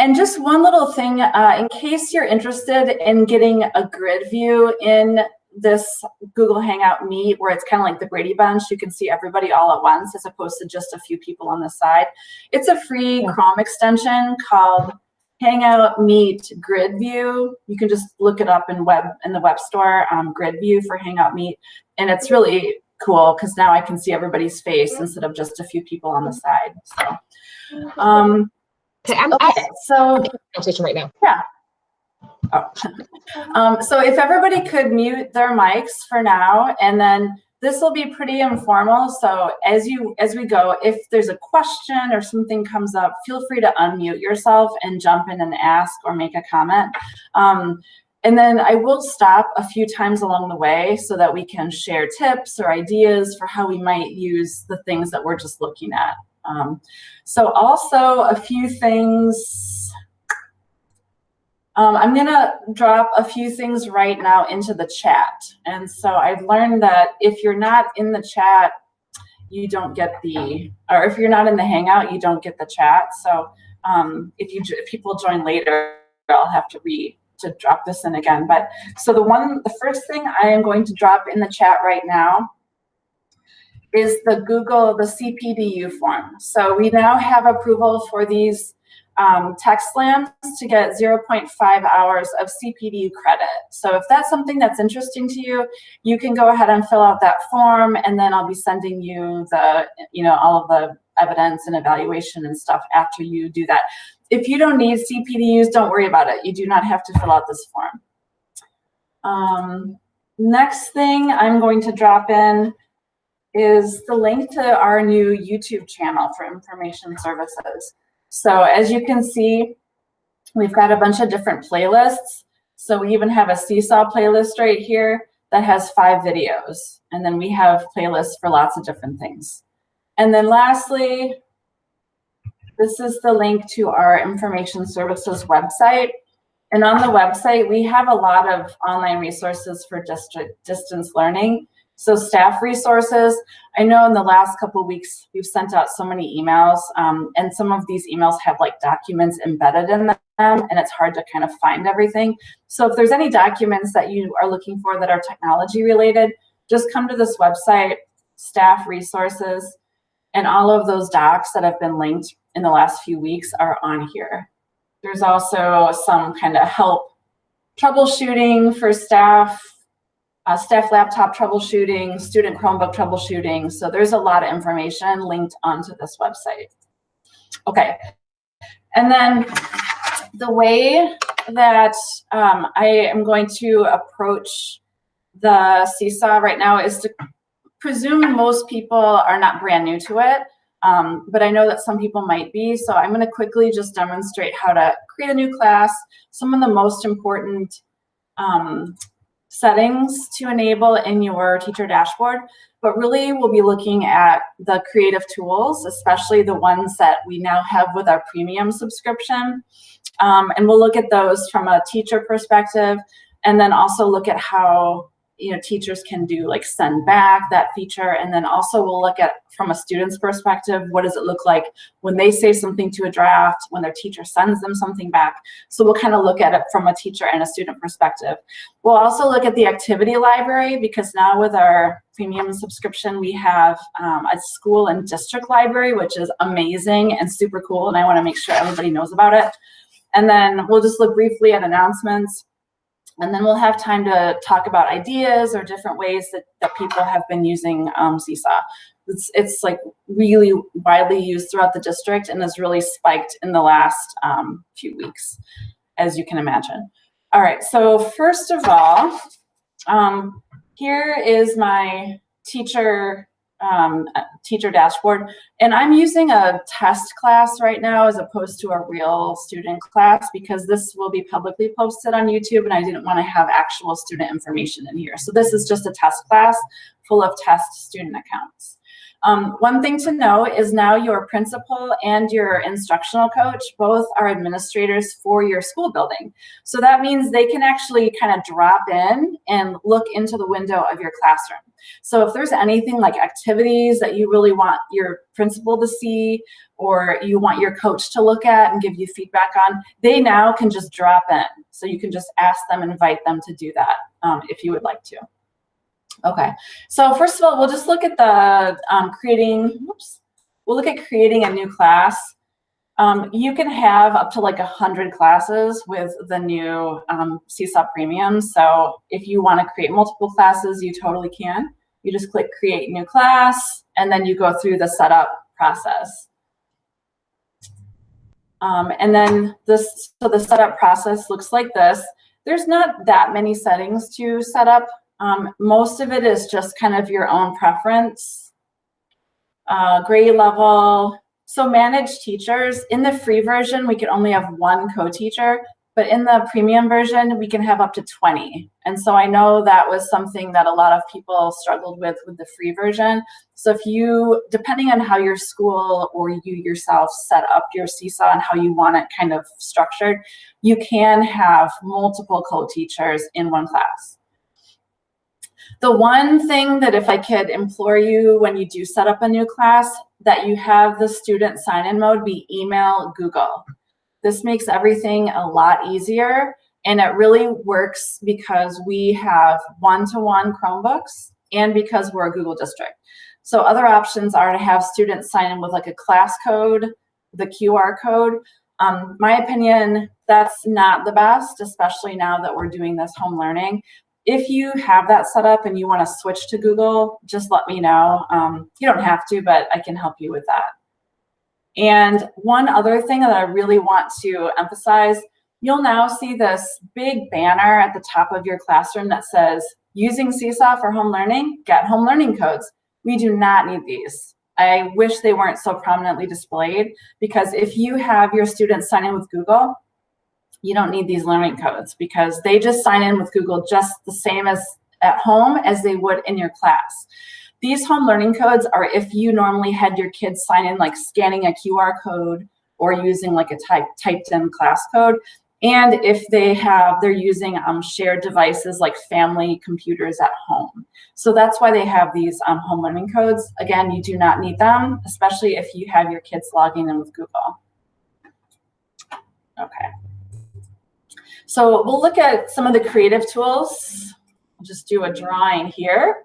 And just one little thing, in case you're interested in getting a grid view in this Google Hangout Meet, where it's kind of like the Brady Bunch, you can see everybody all at once as opposed to just a few people on the side. It's a free Chrome extension called Hangout Meet Grid View. You can just look it up in the web store, Grid View for Hangout Meet, and it's really cool because now I can see everybody's face instead of just a few people on the side. So, okay, so conversation right now. Yeah. Oh. So if everybody could mute their mics for now, and then this will be pretty informal. So as we go, if there's a question or something comes up, feel free to unmute yourself and jump in and ask or make a comment. And then I will stop a few times along the way so that we can share tips or ideas for how we might use the things that we're just looking at. So also a few things. I'm gonna drop a few things right now into the chat. And so I've learned that if you're not in the chat, you don't get or if you're not in the Hangout, you don't get the chat. So if people join later, I'll have to drop this in again. But so the first thing I am going to drop in the chat right now is the CPDU form. So we now have approval for these text slams to get 0.5 hours of CPDU credit. So if that's something that's interesting to you, you can go ahead and fill out that form, and then I'll be sending you all of the evidence and evaluation and stuff after you do that. If you don't need CPDUs, don't worry about it. You do not have to fill out this form. Next thing I'm going to drop in is the link to our new YouTube channel for information services. So as you can see, we've got a bunch of different playlists. So we even have a Seesaw playlist right here that has 5 videos. And then we have playlists for lots of different things. And then lastly, this is the link to our information services website. And on the website, we have a lot of online resources for distance learning. So staff resources, I know in the last couple of weeks, we've sent out so many emails, and some of these emails have like documents embedded in them, and it's hard to kind of find everything. So if there's any documents that you are looking for that are technology related, just come to this website, staff resources, and all of those docs that have been linked in the last few weeks are on here. There's also some kind of help troubleshooting for staff, staff laptop troubleshooting, student Chromebook troubleshooting. So there's a lot of information linked onto this website. Okay, and then the way that I am going to approach the Seesaw right now is to presume most people are not brand new to it, but I know that some people might be. So I'm going to quickly just demonstrate how to create a new class, some of the most important settings to enable in your teacher dashboard, but really we'll be looking at the creative tools, especially the ones that we now have with our premium subscription. And we'll look at those from a teacher perspective, and then also look at how teachers can do like send back that feature. And then also we'll look at from a student's perspective, what does it look like when they say something to a draft, when their teacher sends them something back. So we'll kind of look at it from a teacher and a student perspective. We'll also look at the activity library, because now with our premium subscription, we have a school and district library, which is amazing and super cool. And I want to make sure everybody knows about it. And then we'll just look briefly at announcements. And then we'll have time to talk about ideas or different ways that people have been using Seesaw. It's like really widely used throughout the district and has really spiked in the last few weeks, as you can imagine. All right, so first of all, here is my teacher dashboard, and I'm using a test class right now as opposed to a real student class, because this will be publicly posted on YouTube and I didn't want to have actual student information in here. So this is just a test class full of test student accounts. One thing to know is now your principal and your instructional coach both are administrators for your school building. So that means they can actually kind of drop in and look into the window of your classroom. So if there's anything like activities that you really want your principal to see, or you want your coach to look at and give you feedback on, they now can just drop in. So you can just ask them, invite them to do that if you would like to. Okay, so first of all, we'll just look at the we'll look at creating a new class. You can have up to like 100 classes with the new Seesaw Premium. So if you want to create multiple classes, you totally can. You just click create new class, and then you go through the setup process. And then so the setup process looks like this. There's not that many settings to set up. Most of it is just kind of your own preference. Grade level. So manage teachers. In the free version, we can only have one co-teacher, but in the premium version, we can have up to 20. And so I know that was something that a lot of people struggled with the free version. So if you, depending on how your school or you yourself set up your Seesaw and how you want it kind of structured, you can have multiple co-teachers in one class. The one thing that if I could implore you when you do set up a new class, that you have the student sign-in mode be email Google. This makes everything a lot easier, and it really works because we have one-to-one Chromebooks and because we're a Google district. So other options are to have students sign in with like a class code, the QR code. My opinion, that's not the best, especially now that we're doing this home learning. If you have that set up and you want to switch to Google, just let me know. You don't have to, but I can help you with that. And one other thing that I really want to emphasize, you'll now see this big banner at the top of your classroom that says, using Seesaw for home learning, get home learning codes. We do not need these. I wish they weren't so prominently displayed, because if you have your students sign in with Google, you don't need these learning codes because they just sign in with Google just the same as at home as they would in your class. These home learning codes are if you normally had your kids sign in like scanning a QR code or using like a typed in class code. And if they're using shared devices like family computers at home. So that's why they have these home learning codes. Again, you do not need them, especially if you have your kids logging in with Google. Okay. So we'll look at some of the creative tools. I'll just do a drawing here.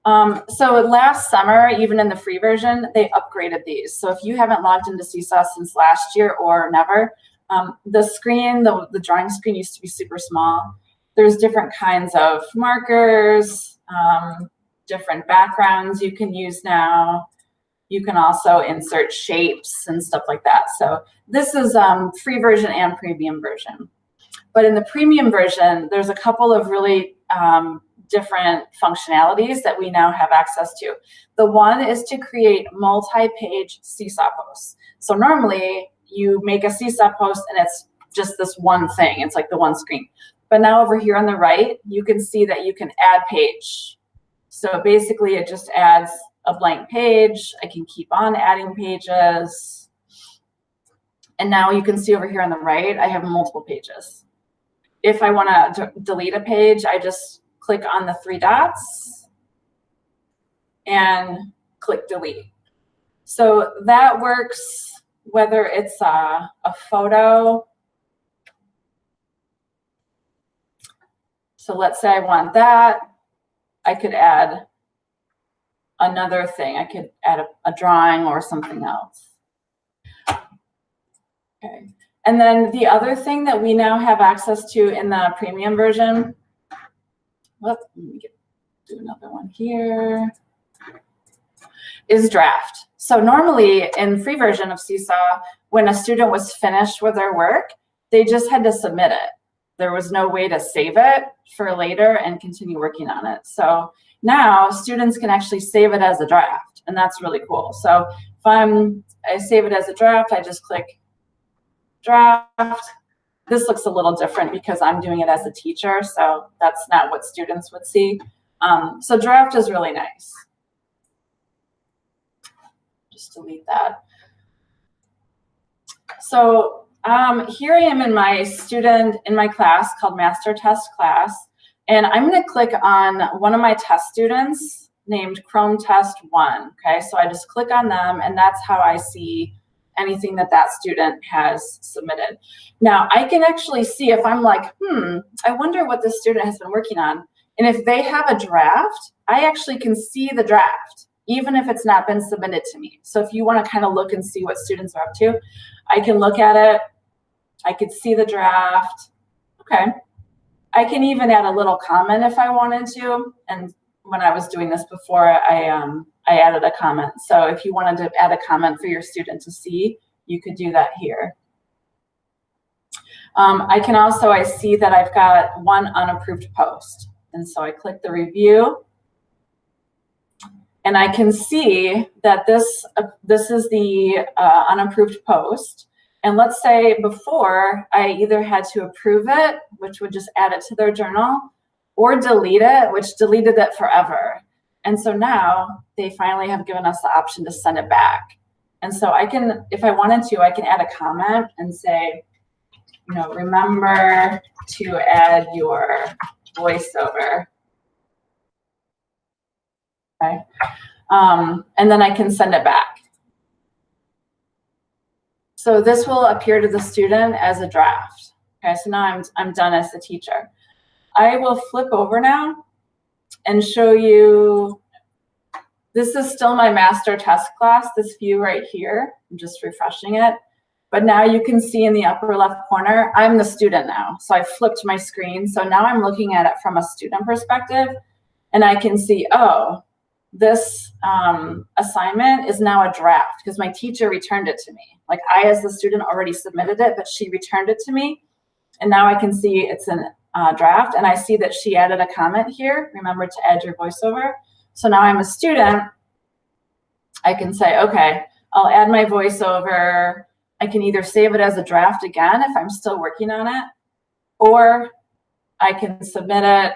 So last summer, even in the free version, they upgraded these. So if you haven't logged into Seesaw since last year or never, the screen, the drawing screen used to be super small. There's different kinds of markers, different backgrounds you can use now. You can also insert shapes and stuff like that. So this is free version and premium version. But in the premium version, there's a couple of really different functionalities that we now have access to. The one is to create multi-page Seesaw posts. So normally you make a Seesaw post and it's just this one thing. It's like the one screen. But now over here on the right, you can see that you can add page. So basically it just adds a blank page. I can keep on adding pages. And now you can see over here on the right, I have multiple pages. If I want to delete a page, I just click on the three dots and click delete. So that works whether it's a photo. So let's say I want that. I could add another thing. I could add a drawing or something else. Okay. And then the other thing that we now have access to in the premium version, let me do another one here, is draft. So normally in free version of Seesaw, when a student was finished with their work, they just had to submit it. There was no way to save it for later and continue working on it. So now students can actually save it as a draft, and that's really cool. So if I save it as a draft, I just click draft. This looks a little different because I'm doing it as a teacher, so that's not what students would see. So draft is really nice. just delete that. So here I am in my class called Master Test Class, and I'm going to click on one of my test students named Chrome Test 1. Okay, so I just click on them, and that's how I see anything that that student has submitted. Now I can actually see if I'm like, I wonder what this student has been working on. And if they have a draft, I actually can see the draft, even if it's not been submitted to me. So if you want to kind of look and see what students are up to, I can look at it. I could see the draft. Okay. I can even add a little comment if I wanted to. And when I was doing this before, I added a comment. So if you wanted to add a comment for your student to see, you could do that here. I see that I've got one unapproved post. And so I click the review. And I can see that this is the unapproved post. And let's say before I either had to approve it, which would just add it to their journal, or delete it, which deleted it forever. And so now they finally have given us the option to send it back. And so I can, if I wanted to, I can add a comment and say, you know, remember to add your voiceover. Okay. And then I can send it back. So this will appear to the student as a draft. Okay, so now I'm done as the teacher. I will flip over now and show you, this is still my master test class, this view right here. I'm just refreshing it. But now you can see in the upper left corner, I'm the student now. So I flipped my screen. So now I'm looking at it from a student perspective, and I can see, oh, this assignment is now a draft because my teacher returned it to me. Like I, as the student, already submitted it, but she returned it to me. And now I can see it's a draft, and I see that she added a comment here. Remember to add your voiceover. So now I'm a student. I can say, okay, I'll add my voiceover. I can either save it as a draft again if I'm still working on it, or I can submit it.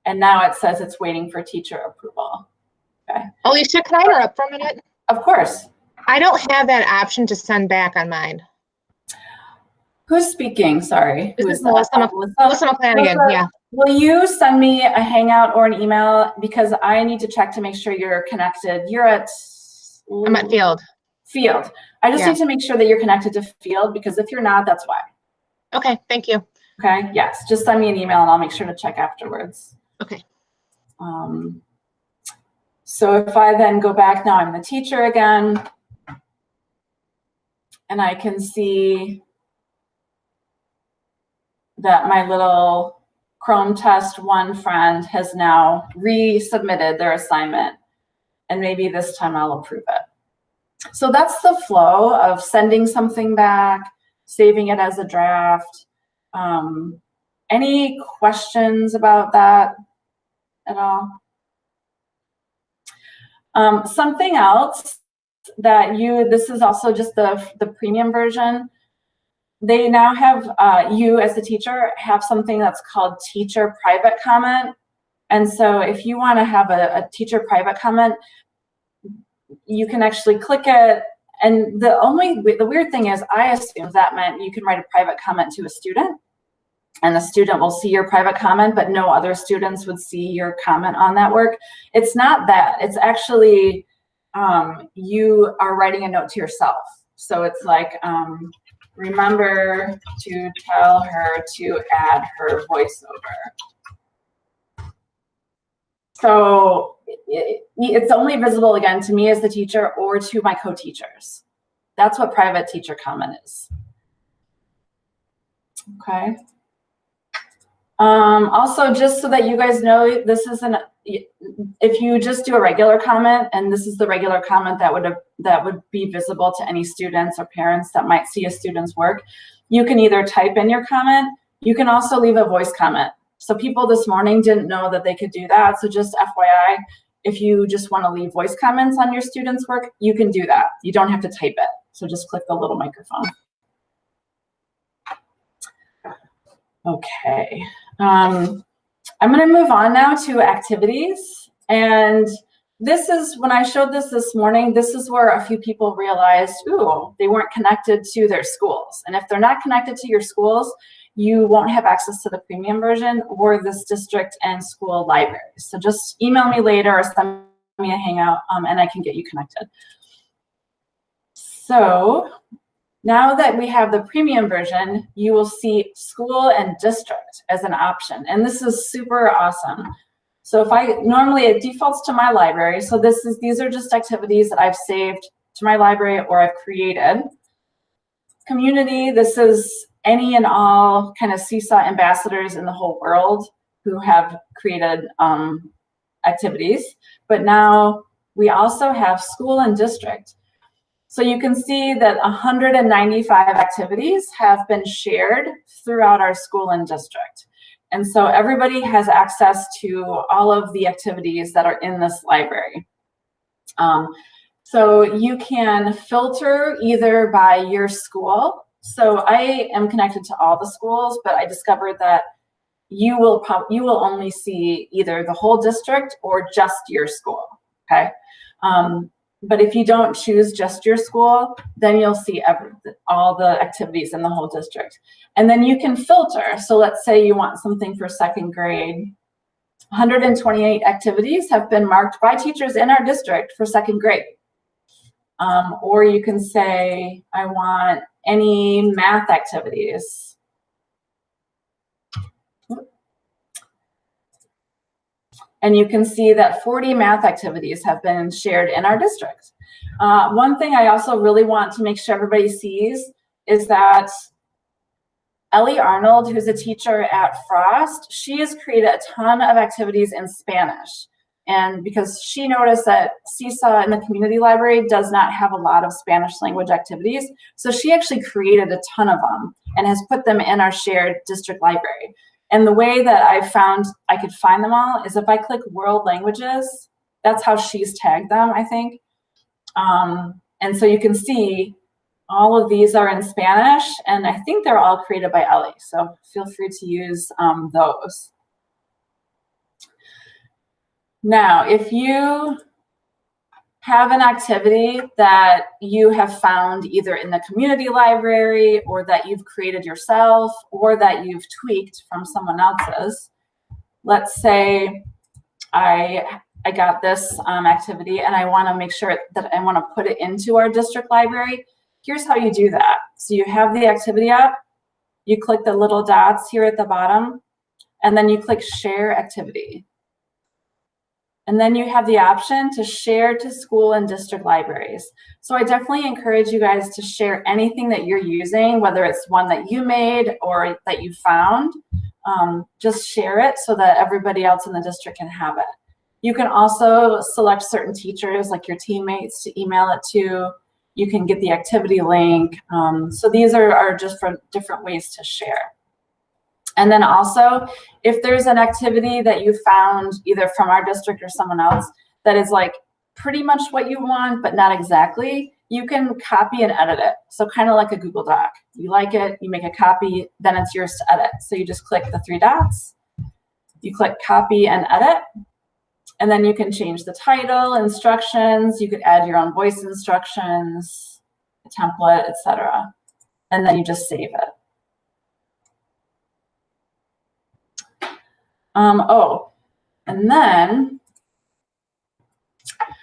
And now it says it's waiting for teacher approval. Okay. Alicia, can I interrupt for a minute? Of course. I don't have that option to send back on mine. Who's speaking? Sorry. This is Melissa McClanahan. Yeah. Will you send me a Hangout or an email, because I need to check to make sure you're connected. You're at. I'm at Field. Field. I just need to make sure that you're connected to Field, because if you're not, that's why. Okay. Thank you. Okay. Yes. Just send me an email and I'll make sure to check afterwards. Okay. So if I then go back, now I'm the teacher again, and I can see that my little Chrome Test 1 friend has now resubmitted their assignment, and maybe this time I'll approve it. So that's the flow of sending something back, saving it as a draft. Any questions about that at all? Something else that this is also just the premium version. They now have, you as the teacher have something that's called teacher private comment. And so if you want to have a teacher private comment, you can actually click it. And the weird thing is, I assumed that meant you can write a private comment to a student, and the student will see your private comment, but no other students would see your comment on that work. It's not that. It's actually you are writing a note to yourself. So it's like, remember to tell her to add her voiceover. So it's only visible again to me as the teacher or to my co-teachers. That's what private teacher comment is. Okay. Also, just so that you guys know, this isn't, if you just do a regular comment, and this is the regular comment that would be visible to any students or parents that might see a student's work, you can either type in your comment, you can also leave a voice comment. So people this morning didn't know that they could do that. So just FYI, if you just want to leave voice comments on your students' work, you can do that. You don't have to type it. So just click the little microphone. Okay. I'm going to move on now to activities. And this is, when I showed this morning, this is where a few people realized, ooh, they weren't connected to their schools. And if they're not connected to your schools, you won't have access to the premium version or this district and school library. So just email me later or send me a hangout and I can get you connected. So now that we have the premium version, you will see school and district as an option. And this is super awesome. So if normally it defaults to my library. So these are just activities that I've saved to my library or I've created. Community, this is any and all kind of Seesaw ambassadors in the whole world who have created activities. But now we also have school and district. So you can see that 195 activities have been shared throughout our school and district. And so everybody has access to all of the activities that are in this library. So you can filter either by your school. So I am connected to all the schools, but I discovered that you will only see either the whole district or just your school, okay? But if you don't choose just your school, then you'll see all the activities in the whole district. And then you can filter. So let's say you want something for second grade. 128 activities have been marked by teachers in our district for second grade. Or you can say, I want any math activities. And you can see that 40 math activities have been shared in our district. One thing I also really want to make sure everybody sees is that Ellie Arnold, who's a teacher at Frost, she has created a ton of activities in Spanish. And because she noticed that Seesaw in the community library does not have a lot of Spanish language activities, so she actually created a ton of them and has put them in our shared district library. And the way that I found I could find them all is if I click world languages, that's how she's tagged them, I think. And so you can see all of these are in Spanish, and I think they're all created by Ellie. So feel free to use those. Now, if you have an activity that you have found either in the community library or that you've created yourself or that you've tweaked from someone else's, let's say I got this activity and I want to make sure that I want to put it into our district library. Here's how you do that. So you have the activity up, you click the little dots here at the bottom, and then you click share activity. And then you have the option to share to school and district libraries. So I definitely encourage you guys to share anything that you're using, whether it's one that you made or that you found. Just share it so that everybody else in the district can have it. You can also select certain teachers, like your teammates, to email it to. You can get the activity link. So these are just for different ways to share. And then also, if there's an activity that you found either from our district or someone else that is like pretty much what you want, but not exactly, you can copy and edit it. So kind of like a Google Doc. You like it, you make a copy, then it's yours to edit. So you just click the 3 dots, you click copy and edit, and then you can change the title, instructions, you could add your own voice instructions, a template, etc. And then you just save it. And then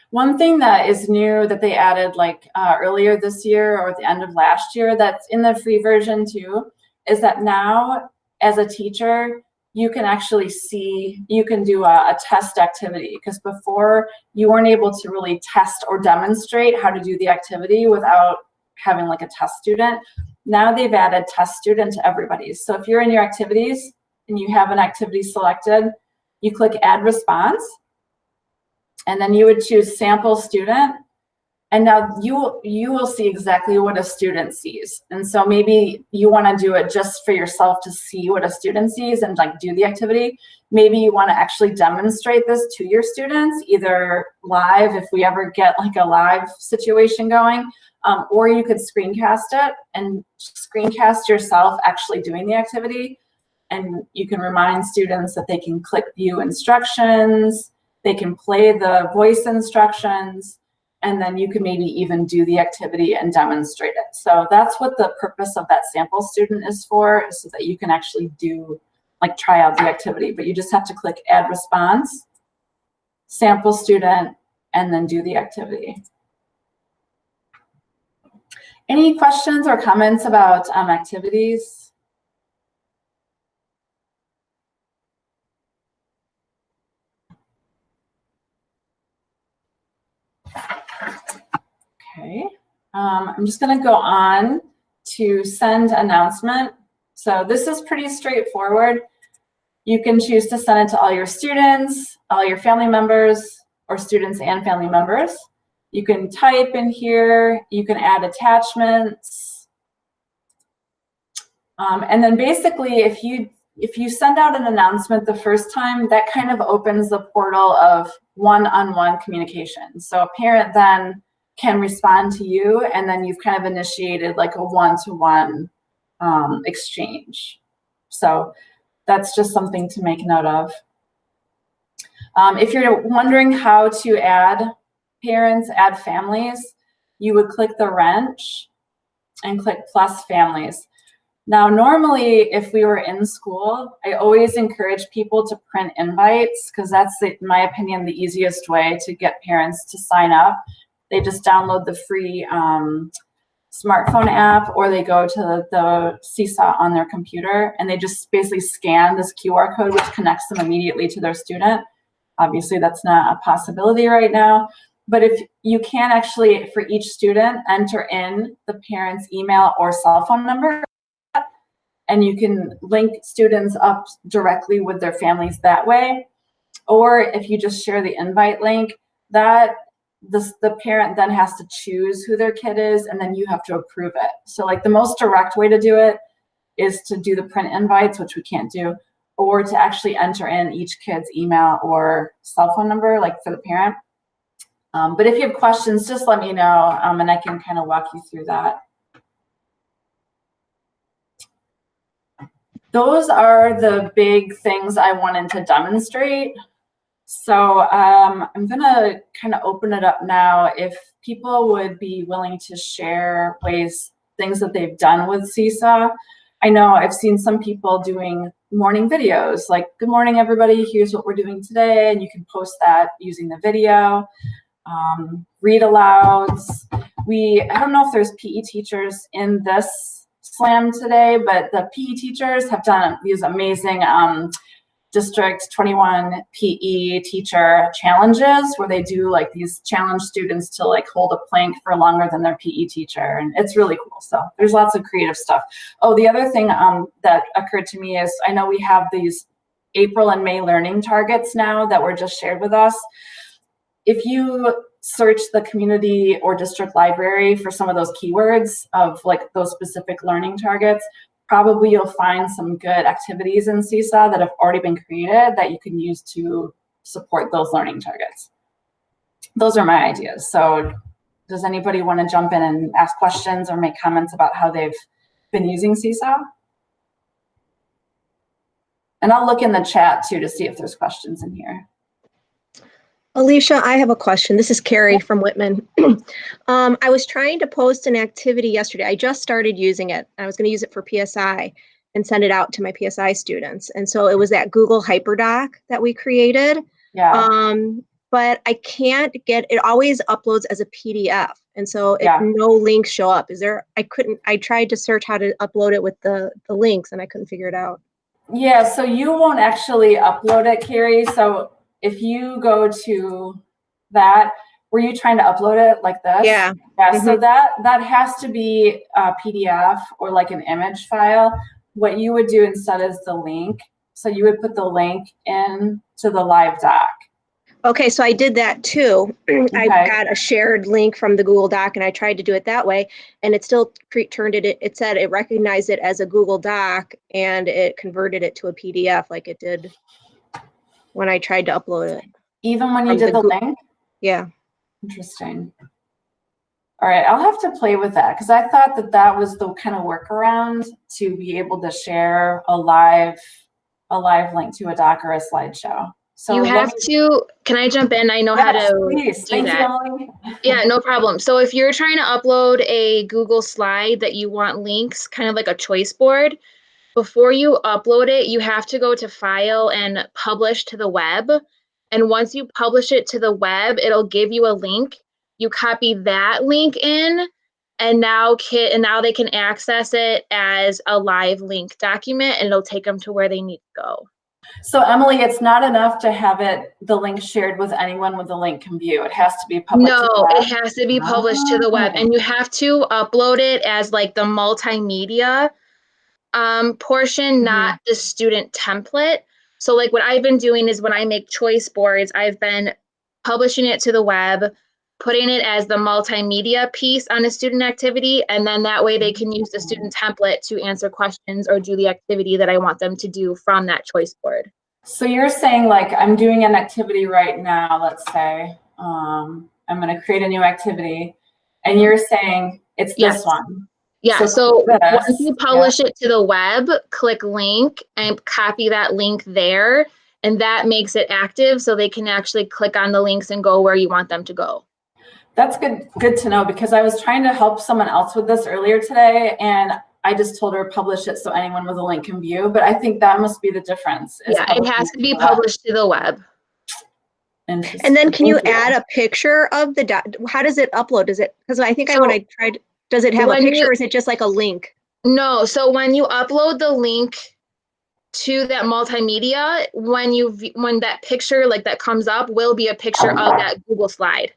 one thing that is new that they added like earlier this year or at the end of last year that's in the free version too, is that now as a teacher, you can actually see, you can do a test activity, because before you weren't able to really test or demonstrate how to do the activity without having like a test student. Now they've added test student to everybody. So if you're in your activities and you have an activity selected, you click add response, and then you would choose sample student. And now you will see exactly what a student sees. And so maybe you want to do it just for yourself to see what a student sees and like do the activity. Maybe you want to actually demonstrate this to your students, either live if we ever get like a live situation going, or you could screencast it and screencast yourself actually doing the activity. And you can remind students that they can click view instructions. They can play the voice instructions, and then you can maybe even do the activity and demonstrate it. So that's what the purpose of that sample student is for, so that you can actually do, like, try out the activity. But you just have to click add response, sample student, and then do the activity. Any questions or comments about activities? Okay, I'm just going to go on to send announcement. So this is pretty straightforward. You can choose to send it to all your students, all your family members, or students and family members. You can type in here, you can add attachments. And then basically, if you send out an announcement the first time, that kind of opens the portal of one-on-one communication. So a parent then can respond to you, and then you've kind of initiated like a one-to-one exchange. So that's just something to make note of. If you're wondering how to add parents, add families, you would click the wrench and click plus families. Now, normally, if we were in school, I always encourage people to print invites, because that's, in my opinion, the easiest way to get parents to sign up. They just download the free smartphone app, or they go to the Seesaw on their computer, and they just basically scan this QR code, which connects them immediately to their student. Obviously, that's not a possibility right now. But if you can actually, for each student, enter in the parent's email or cell phone number, and you can link students up directly with their families that way. Or if you just share the invite link, that the parent then has to choose who their kid is, and then you have to approve it. So like the most direct way to do it is to do the print invites, which we can't do, or to actually enter in each kid's email or cell phone number, like for the parent. But if you have questions, just let me know, and I can kind of walk you through that. Those are the big things I wanted to demonstrate. So I'm going to kind of open it up now. If people would be willing to share things that they've done with Seesaw. I know I've seen some people doing morning videos, like, good morning, everybody, here's what we're doing today. And you can post that using the video. Read alouds. I don't know if there's PE teachers in this slam today, but the PE teachers have done these amazing District 21 PE teacher challenges, where they do like these challenge students to like hold a plank for longer than their PE teacher, and it's really cool. So there's lots of creative stuff. Oh, the other thing that occurred to me is, I know we have these April and May learning targets now that were just shared with us. If you search the community or district library for some of those keywords of like those specific learning targets, probably you'll find some good activities in Seesaw that have already been created that you can use to support those learning targets. Those are my ideas. So does anybody want to jump in and ask questions or make comments about how they've been using Seesaw? And I'll look in the chat too to see if there's questions in here. Alicia, I have a question. This is Carrie from Whitman. I was trying to post an activity yesterday. I just started using it. I was going to use it for PSI and send it out to my PSI students. And so it was that Google Hyperdoc that we created. Yeah. But I can't get it. Always uploads as a PDF. And so no links show up. I tried to search how to upload it with the links, and I couldn't figure it out. Yeah, so you won't actually upload it, Carrie. So if you go to that, were you trying to upload it like this? Yeah. Yeah, so that has to be a PDF or like an image file. What you would do instead is the link. So you would put the link in to the live doc. Okay, so I did that too. Okay. I got a shared link from the Google Doc, and I tried to do it that way, and it still turned it. It said it recognized it as a Google Doc, and it converted it to a PDF like it did when I tried to upload it. Even when you did the link? Yeah. Interesting. All right, I'll have to play with that, because I thought that was the kind of workaround to be able to share a live link to a doc or a slideshow. So You let have me- to, can I jump in? I know how Yes, to please. do Thank you, that. Emily. Yeah, no problem. So if you're trying to upload a Google slide that you want links, kind of like a choice board, before you upload it, you have to go to File and Publish to the web. And once you publish it to the web, it'll give you a link. You copy that link in, and now they can access it as a live link document, and it'll take them to where they need to go. So Emily, it's not enough to have the link shared with anyone with the link can view. It has to be public to the No, web. it has to be published to the web, and you have to upload it as like the multimedia portion, not the student template. So like what I've been doing is when I make choice boards, I've been publishing it to the web, putting it as the multimedia piece on a student activity, and then that way they can use the student template to answer questions or do the activity that I want them to do from that choice board. So you're saying, like, I'm doing an activity right now, let's say, I'm going to create a new activity, and you're saying it's Yes. this one. Yeah, so this, once you publish it to the web, click link and copy that link there, and that makes it active so they can actually click on the links and go where you want them to go. That's good to know, because I was trying to help someone else with this earlier today, and I just told her publish it so anyone with a link can view, but I think that must be the difference. Yeah, it has to be published to the web. Interesting. And then can you add a picture of how does it upload? Does it, because I think when I tried, does it have a picture or is it just like a link? No, so when you upload the link to that multimedia, when that picture like that comes up will be a picture of that Google slide.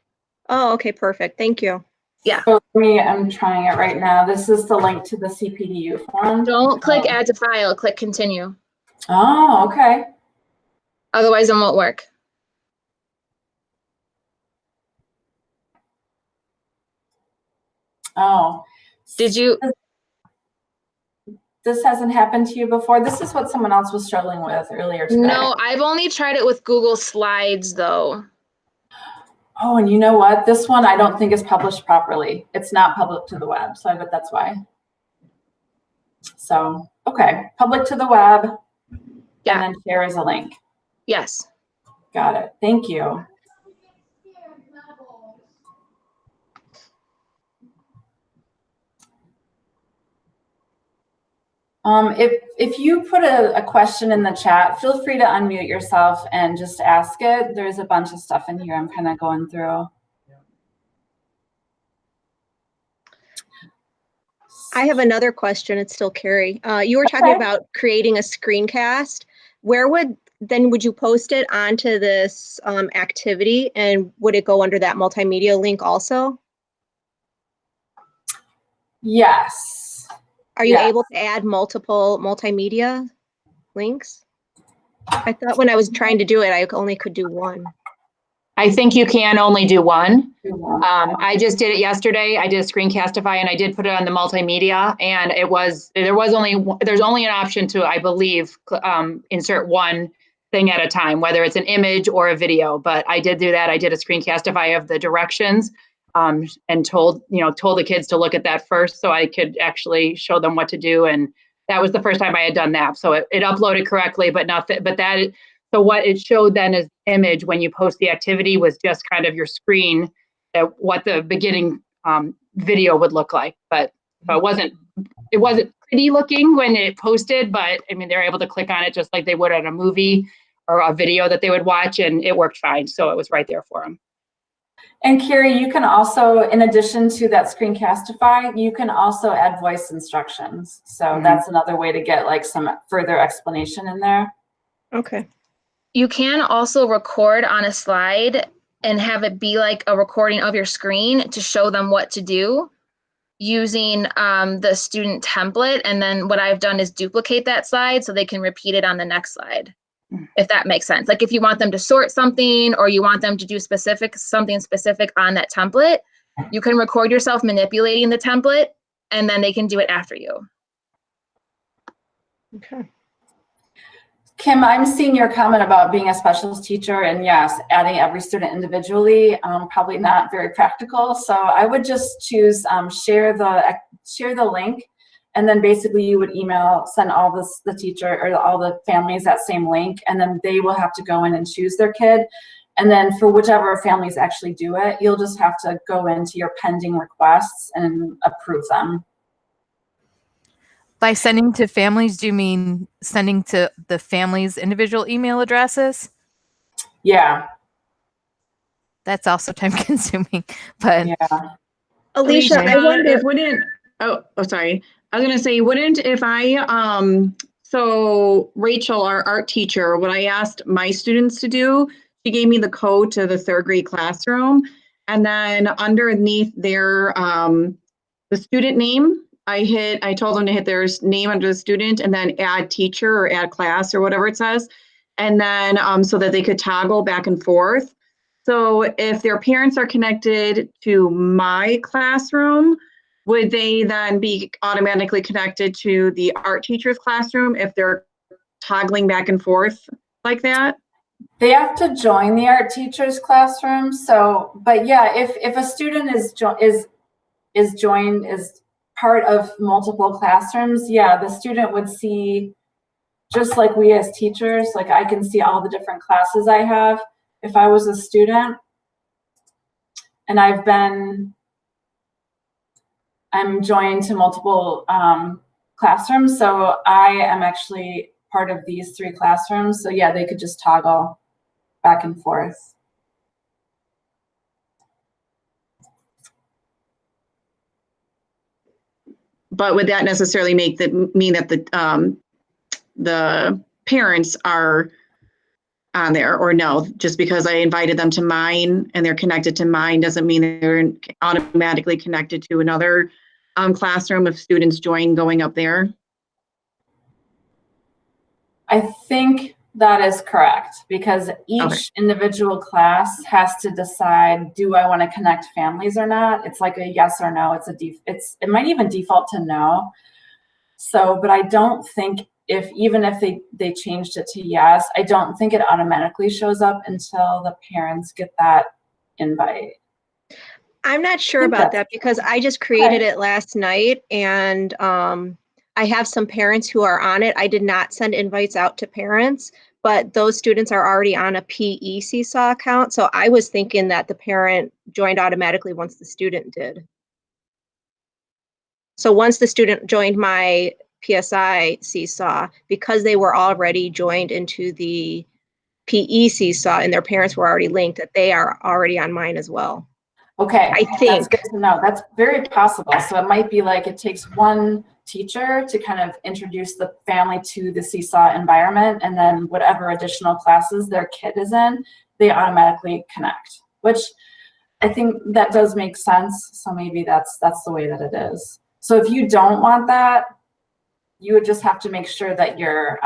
Oh, okay, perfect. Thank you. Yeah. So I'm trying it right now. This is the link to the CPDU form. Don't click add to file, click continue. Oh, okay. Otherwise it won't work. Oh. Did you? This hasn't happened to you before? This is what someone else was struggling with earlier today. No, I've only tried it with Google Slides though. Oh, and you know what? This one I don't think is published properly. It's not public to the web, so I bet that's why. So, okay, public to the web, Yeah. and then share as a link. Yes. Got it. Thank you. If you put a question in the chat, feel free to unmute yourself and just ask it. There's a bunch of stuff in here I'm kind of going through. I have another question. It's still Carrie. You were talking about creating a screencast. Where would you post it onto this activity, and would it go under that multimedia link also? Yes. Are you able to add multiple multimedia links? I thought when I was trying to do it, I only could do one. I think you can only do one. I just did it yesterday. I did a Screencastify and I did put it on the multimedia, and there's only an option to, I believe, insert one thing at a time, whether it's an image or a video. But I did do that. I did a Screencastify of the directions, and told the kids to look at that first so I could actually show them what to do. And that was the first time I had done that. So it uploaded correctly, but so what it showed then as image when you post the activity was just kind of your screen, what the beginning video would look like. But it wasn't pretty looking when it posted, but I mean, they're able to click on it just like they would on a movie or a video that they would watch, and it worked fine. So it was right there for them. And Carrie, you can also, in addition to that Screencastify, you can also add voice instructions. So that's another way to get like some further explanation in there. Okay. You can also record on a slide and have it be like a recording of your screen to show them what to do using the student template. And then what I've done is duplicate that slide so they can repeat it on the next slide, if that makes sense. Like if you want them to sort something or you want them to do something specific on that template, you can record yourself manipulating the template and then they can do it after you. Okay. Kim, I'm seeing your comment about being a specialist teacher, and yes, adding every student individually, probably not very practical. So I would just choose share the link And then basically you would send all the teacher or all the families that same link, and then they will have to go in and choose their kid. And then for whichever families actually do it, you'll just have to go into your pending requests and approve them. By sending to families, do you mean sending to the family's individual email addresses? Yeah. That's also time consuming, but Yeah. Alicia, I wonder. It wouldn't, sorry. I was gonna say, wouldn't if so Rachel, our art teacher, what I asked my students to do, she gave me the code to the 3rd grade classroom. And then underneath their, the student name, I told them to hit their name under the student and then add teacher or add class or whatever it says. And then, so that they could toggle back and forth. So if their parents are connected to my classroom, would they then be automatically connected to the art teacher's classroom if they're toggling back and forth like that? They have to join the art teacher's classroom. So, but yeah, if a student is joined as part of multiple classrooms, yeah, the student would see, just like we as teachers, like I can see all the different classes I have. If I was a student and I'm joined to multiple classrooms, so I am actually part of these 3 classrooms. So yeah, they could just toggle back and forth. But would that necessarily mean that the parents are on there, or no? Just because I invited them to mine and they're connected to mine doesn't mean they're automatically connected to another classroom if students join going up there? I think that is correct, because each individual class has to decide, do I want to connect families or not? It's like a yes or no. It might even default to no. So, but I don't think even if they changed it to yes, I don't think it automatically shows up until the parents get that invite. I'm not sure about that because I just created it last night, and I have some parents who are on it. I did not send invites out to parents, but those students are already on a PE Seesaw account. So I was thinking that the parent joined automatically once the student did. So once the student joined my PSI Seesaw, because they were already joined into the PE Seesaw and their parents were already linked, that they are already on mine as well. Okay, I think. That's good to know. That's very possible. So it might be like it takes one teacher to kind of introduce the family to the Seesaw environment, and then whatever additional classes their kid is in, they automatically connect, which I think that does make sense. So maybe that's the way that it is. So if you don't want that, you would just have to make sure that your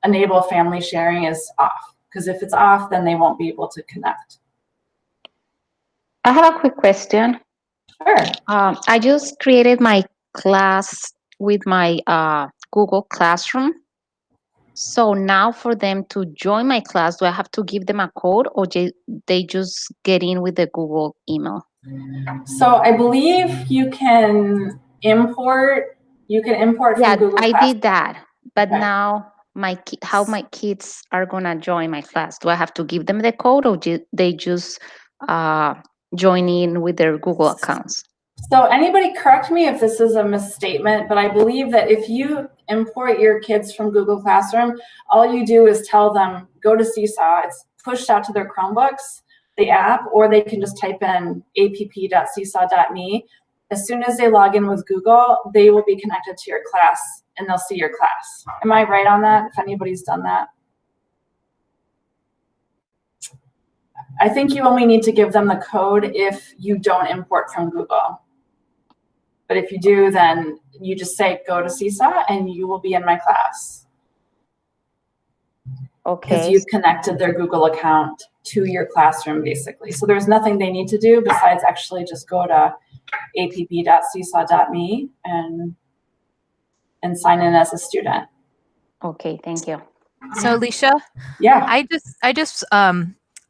enable family sharing is off, because if it's off, then they won't be able to connect. I have a quick question. Sure. I just created my class with my Google Classroom. So now for them to join my class, do I have to give them a code, or they just get in with the Google email? So I believe you can import from Google I Classroom. did that. But Okay. now how my kids are gonna join my class? Do I have to give them the code, or they just join in with their Google accounts? So anybody correct me if this is a misstatement, but I believe that if you import your kids from Google Classroom, all you do is tell them, go to Seesaw. It's pushed out to their Chromebooks, the app, or they can just type in app.seesaw.me. As soon as they log in with Google, they will be connected to your class and they'll see your class. Am I right on that? If anybody's done that? I think you only need to give them the code if you don't import from Google. But if you do, then you just say, go to Seesaw and you will be in my class. Okay. Because you've connected their Google account to your classroom, basically. So there's nothing they need to do besides actually just go to app.seesaw.me and sign in as a student. Okay, thank you. so Alicia, Yeah. I just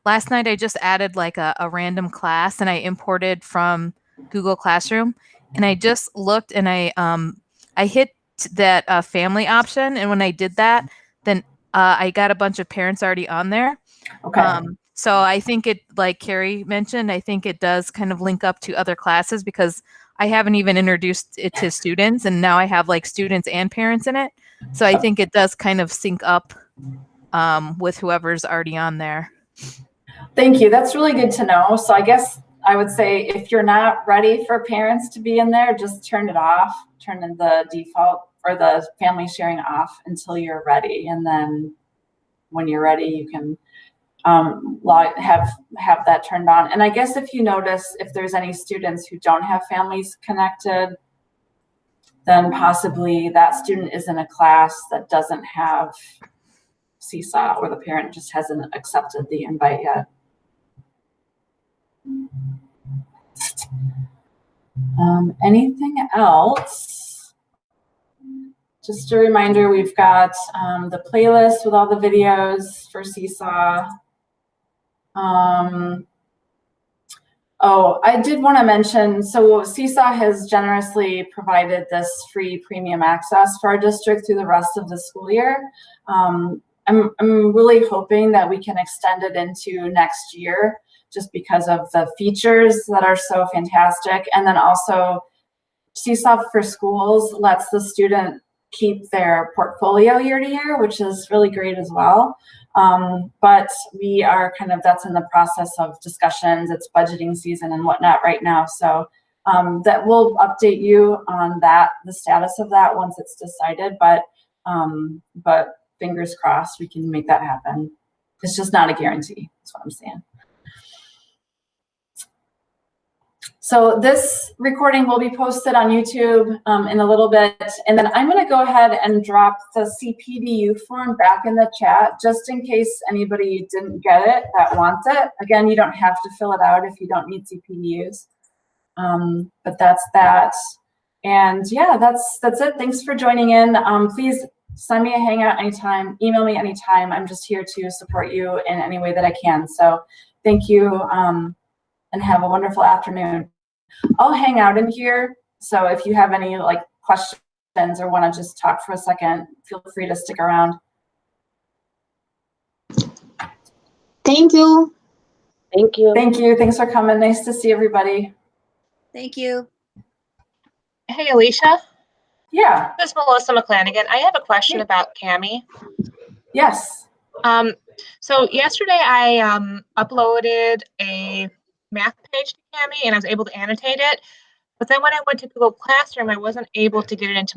last night I just added like a random class and I imported from Google Classroom, and I just looked and I hit that family option, and when I did that, then I got a bunch of parents already on there. Okay. So I think it, like Carrie mentioned, I think it does kind of link up to other classes because I haven't even introduced it to students, and now I have like students and parents in it. So I think it does kind of sync up with whoever's already on there. Thank you. That's really good to know. So I guess I would say if you're not ready for parents to be in there, just turn it off, turn in the default or the family sharing off until you're ready. And then when you're ready, you can have that turned on. And I guess if you notice, if there's any students who don't have families connected, then possibly that student is in a class that doesn't have Seesaw, or the parent just hasn't accepted the invite yet. Anything else? Just a reminder, we've got the playlist with all the videos for Seesaw. Oh, I did want to mention, so Seesaw has generously provided this free premium access for our district through the rest of the school year. I'm really hoping that we can extend it into next year just because of the features that are so fantastic. And then also Seesaw for Schools lets the student keep their portfolio year to year, which is really great as well. But we are that's in the process of discussions. It's budgeting season and whatnot right now. So that we'll update you on that, the status of that once it's decided, but fingers crossed we can make that happen. It's just not a guarantee, that's what I'm saying. So this recording will be posted on YouTube in a little bit, and then I'm going to go ahead and drop the CPDU form back in the chat just in case anybody didn't get it that wants it. Again, you don't have to fill it out if you don't need CPDUs, but that's that. And yeah, that's it. Thanks for joining in. Please send me a Hangout anytime, email me anytime. I'm just here to support you in any way that I can. So thank you, and have a wonderful afternoon. I'll hang out in here, so if you have any questions or want to just talk for a second, feel free to stick around. Thank you. Thank you. Thank you. Thanks for coming. Nice to see everybody. Thank you. Hey, Alicia. Yeah. This is Melissa McClanagan. I have a question about Cami. Yes. So yesterday I uploaded a math page to Cami and I was able to annotate it. But then when I went to Google Classroom, I wasn't able to get it into my